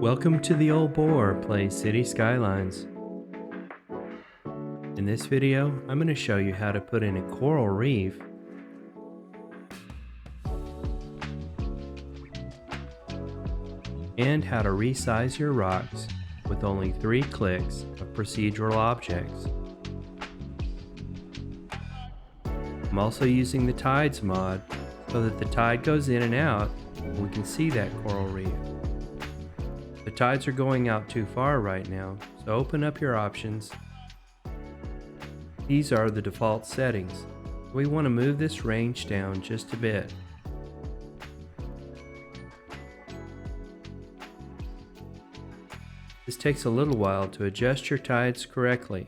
Welcome to the Old Boar plays City Skylines. In this video, I'm going to show you how to put in a coral reef and how to resize your rocks with only 3 clicks of Procedural Objects. I'm also using the Tides mod so that the tide goes in and out and we can see that coral reef. The tides are going out too far right now, so open up your options. These are the default settings. We want to move this range down just a bit. This takes a little while to adjust your tides correctly.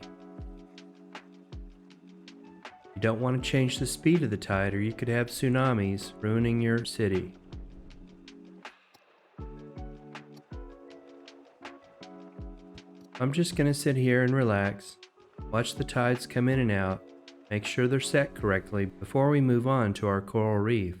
You don't want to change the speed of the tide or you could have tsunamis ruining your city. I'm just going to sit here and relax, watch the tides come in and out, make sure they're set correctly before we move on to our coral reef.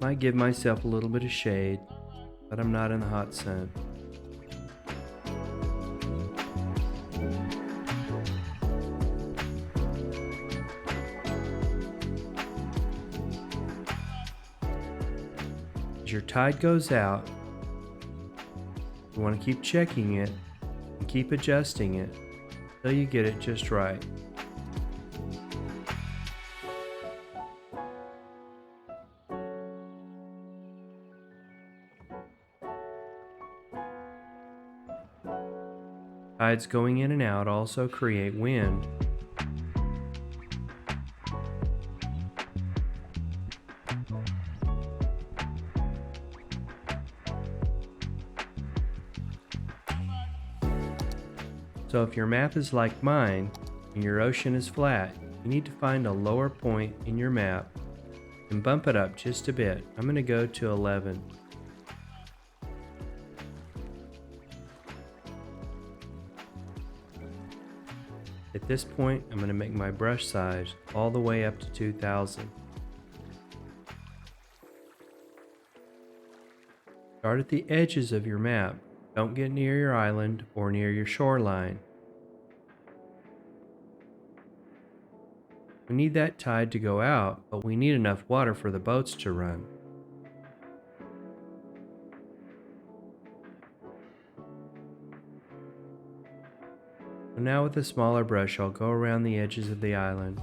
Might give myself a little bit of shade, but I'm not in the hot sun. As your tide goes out, you want to keep checking it and keep adjusting it until you get it just right. Tides going in and out also create wind. So if your map is like mine and your ocean is flat, you need to find a lower point in your map and bump it up just a bit. I'm going to go to 11. At this point, I'm going to make my brush size all the way up to 2000. Start at the edges of your map. Don't get near your island or near your shoreline. We need that tide to go out, but we need enough water for the boats to run. So now with a smaller brush, I'll go around the edges of the island.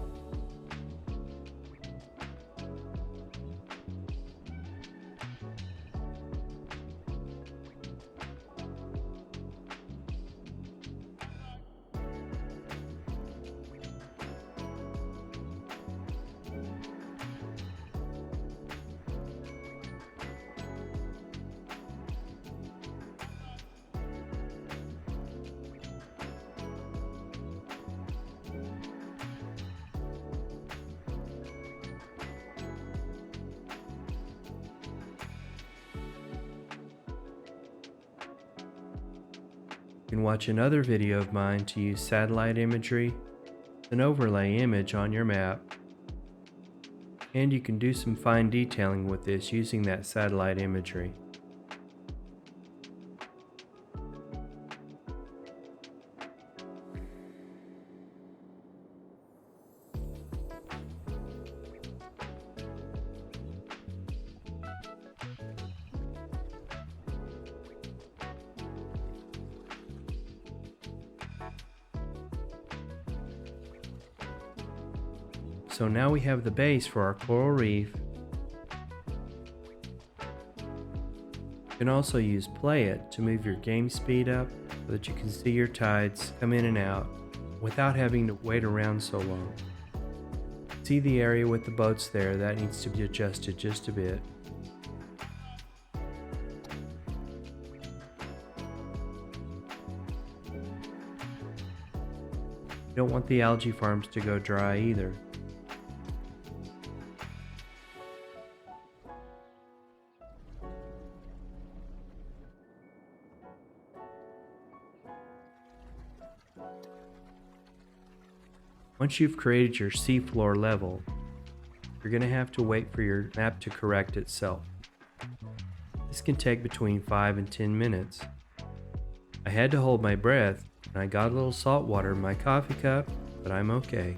You can watch another video of mine to use satellite imagery, an overlay image on your map, and you can do some fine detailing with this using that satellite imagery. So now we have the base for our coral reef. You can also use Play It to move your game speed up so that you can see your tides come in and out without having to wait around so long. See the area with the boats there, that needs to be adjusted just a bit. You don't want the algae farms to go dry either. Once you've created your seafloor level, you're going to have to wait for your map to correct itself. This can take between 5 and 10 minutes. I had to hold my breath and I got a little salt water in my coffee cup, but I'm okay.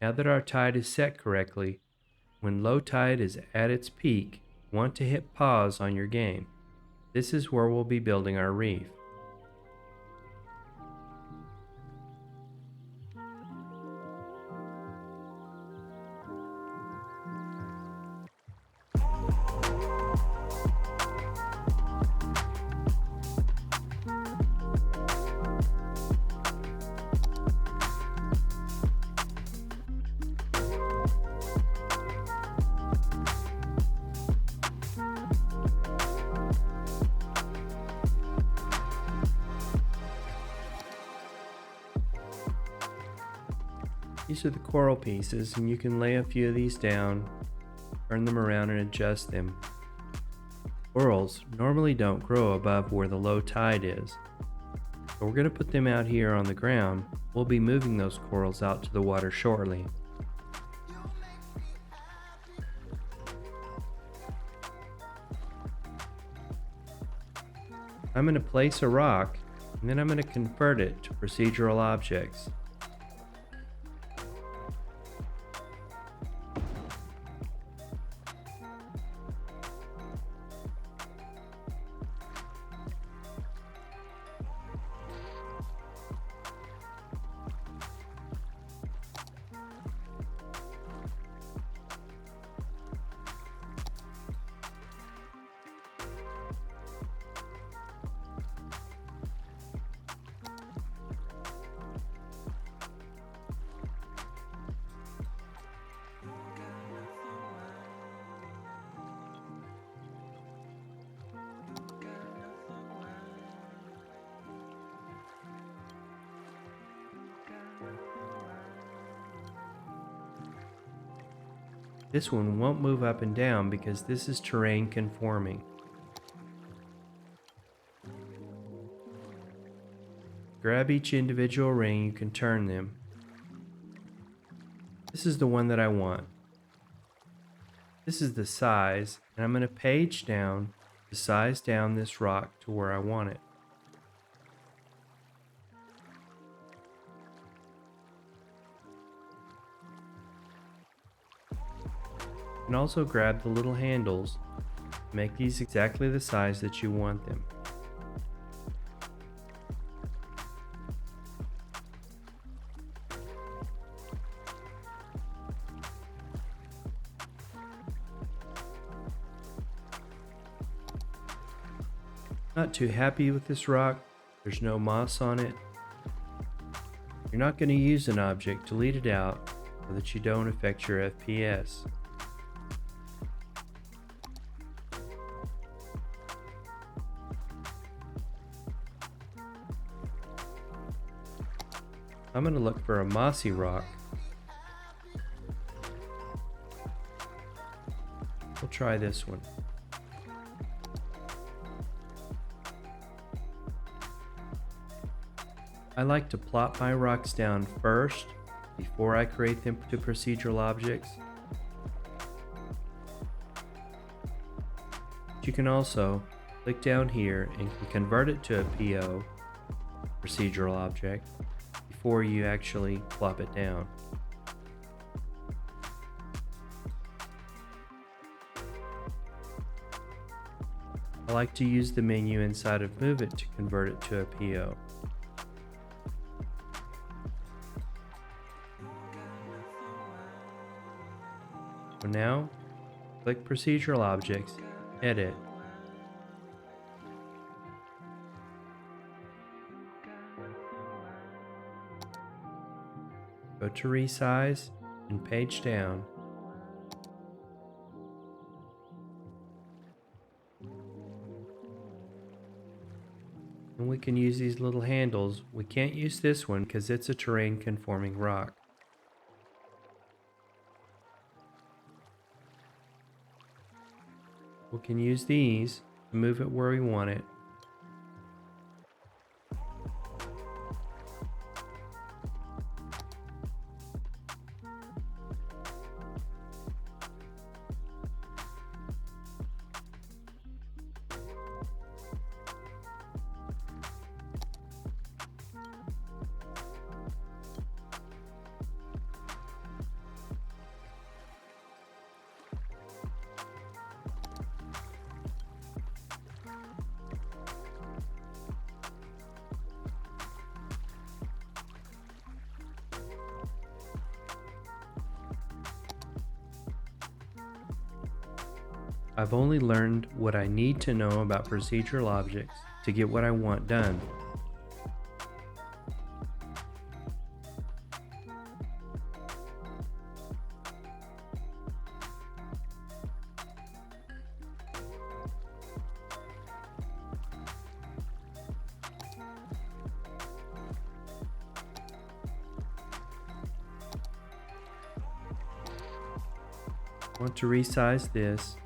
Now that our tide is set correctly, when low tide is at its peak, you want to hit pause on your game. This is where we'll be building our reef. These are the coral pieces, and you can lay a few of these down, turn them around and adjust them. Corals normally don't grow above where the low tide is, so we're going to put them out here on the ground. We'll be moving those corals out to the water shortly. I'm going to place a rock, and then I'm going to convert it to procedural objects. This one won't move up and down because this is terrain conforming. Grab each individual ring, you can turn them. This is the one that I want. This is the size, and I'm going to page down to size down this rock to where I want it. And also grab the little handles, make these exactly the size that you want them. Not too happy with this rock, there's no moss on it. You're not going to use an object to lead it out so that you don't affect your FPS. I'm going to look for a mossy rock. We'll try this one. I like to plop my rocks down first before I create them to procedural objects. You can also click down here and convert it to a PO, procedural object, before you actually plop it down. I like to use the menu inside of Move It to convert it to a PO. So now, click Procedural Objects, Edit, Go to resize and page down. And we can use these little handles. We can't use this one because it's a terrain conforming rock. We can use these to move it where we want it. I've only learned what I need to know about procedural objects to get what I want done. I want to resize this.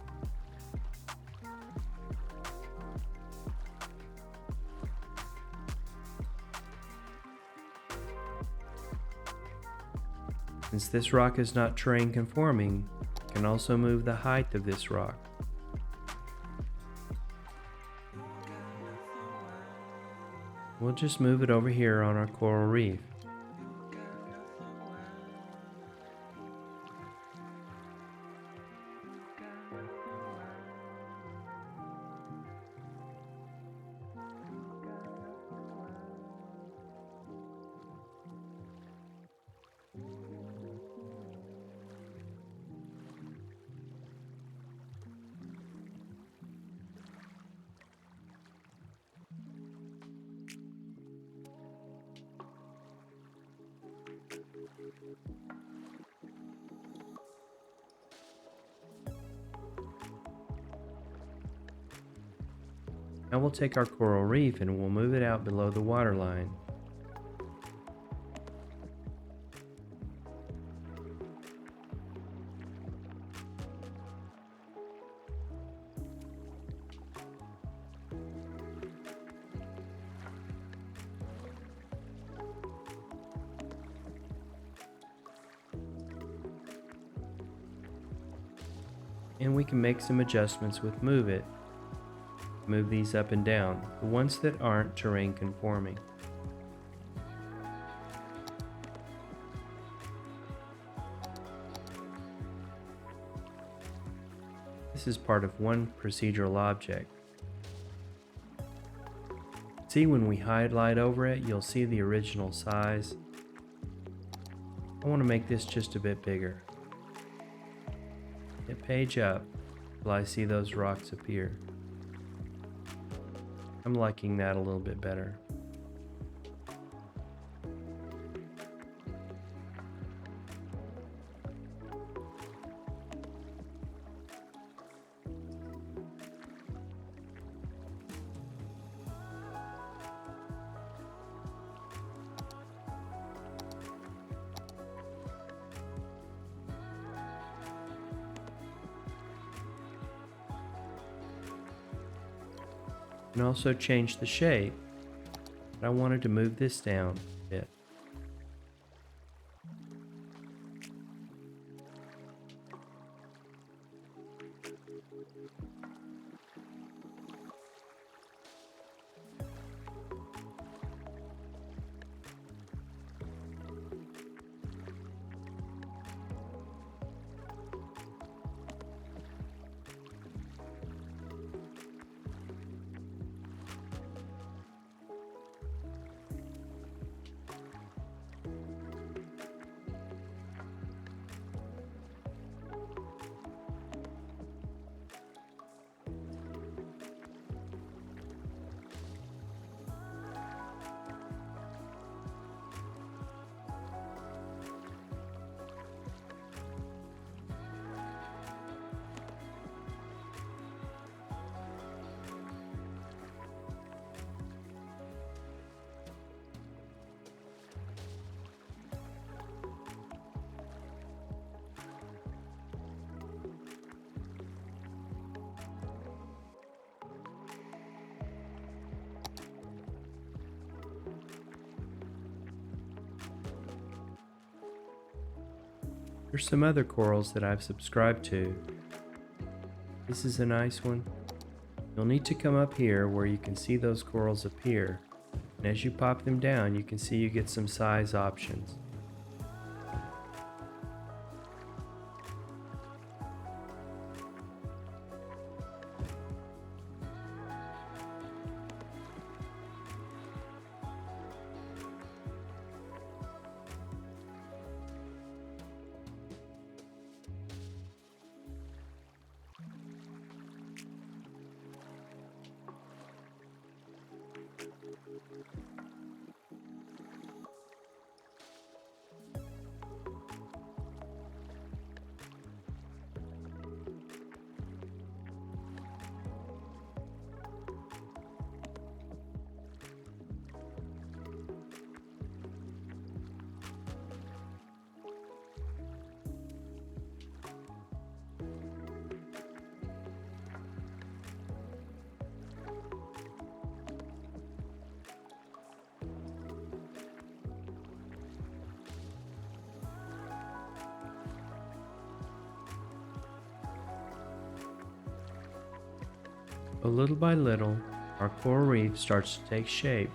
Since this rock is not terrain conforming, I can also move the height of this rock. We'll just move it over here on our coral reef. Now we'll take our coral reef and we'll move it out below the water line. And we can make some adjustments with Move It. Move these up and down, the ones that aren't terrain conforming. This is part of one procedural object. See, when we highlight over it, you'll see the original size. I want to make this just a bit bigger. Hit page up till I see those rocks appear. I'm liking that a little bit better. And also change the shape, but I wanted to move this down a bit. There's some other corals that I've subscribed to. This is a nice one. You'll need to come up here where you can see those corals appear, and as you pop them down you can see you get some size options. But little by little, our coral reef starts to take shape.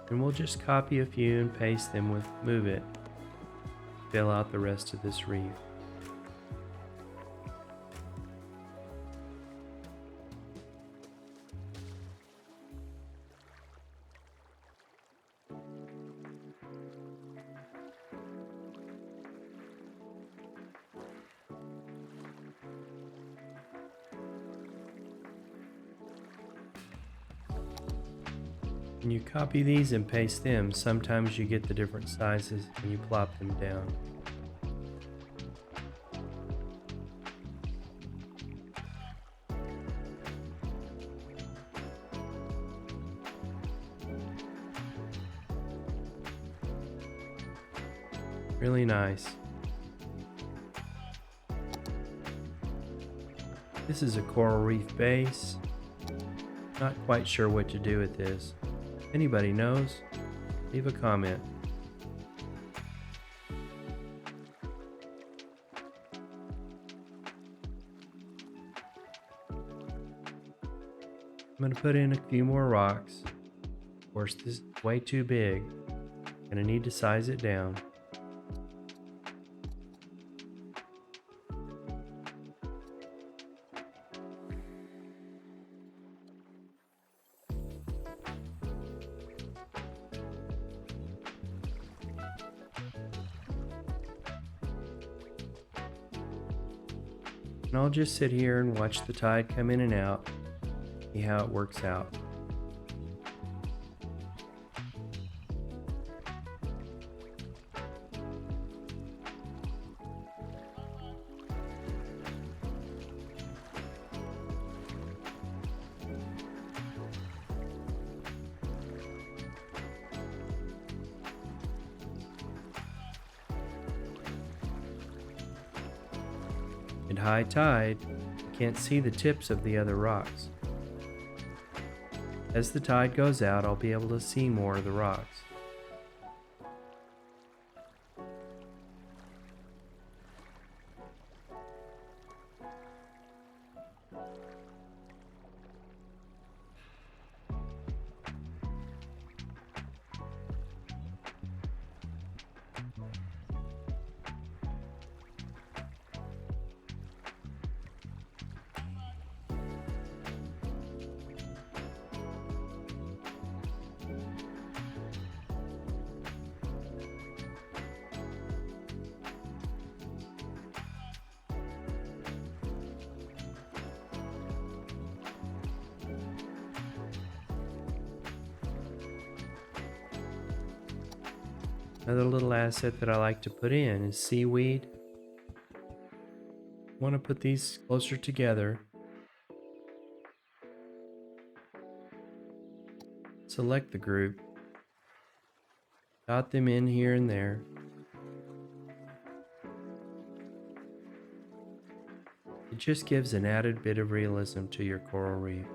And we'll just copy a few and paste them with Move It. Fill out the rest of this reef. When you copy these and paste them, sometimes you get the different sizes and you plop them down. Really nice. This is a coral reef base. Not quite sure what to do with this. If anybody knows, leave a comment. I'm going to put in a few more rocks. Of course, this is way too big. I'm going to need to size it down. And I'll just sit here and watch the tide come in and out, see how it works out. At high tide, you can't see the tips of the other rocks. As the tide goes out, I'll be able to see more of the rocks. Another little asset that I like to put in is Seaweed. I want to put these closer together. Select the group. Dot them in here and there. It just gives an added bit of realism to your coral reef.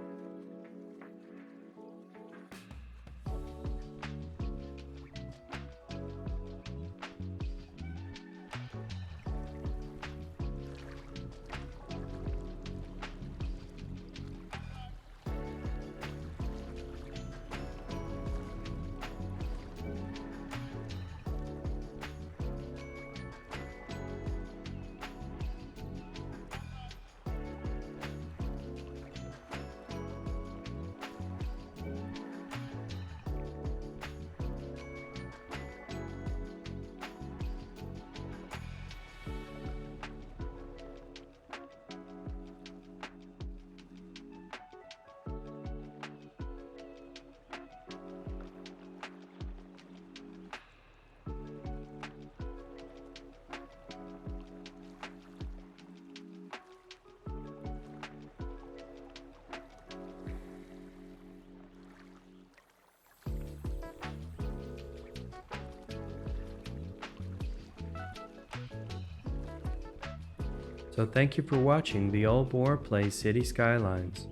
So thank you for watching the Old Boar Plays City Skylines.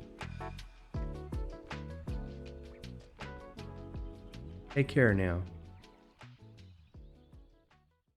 Take care now.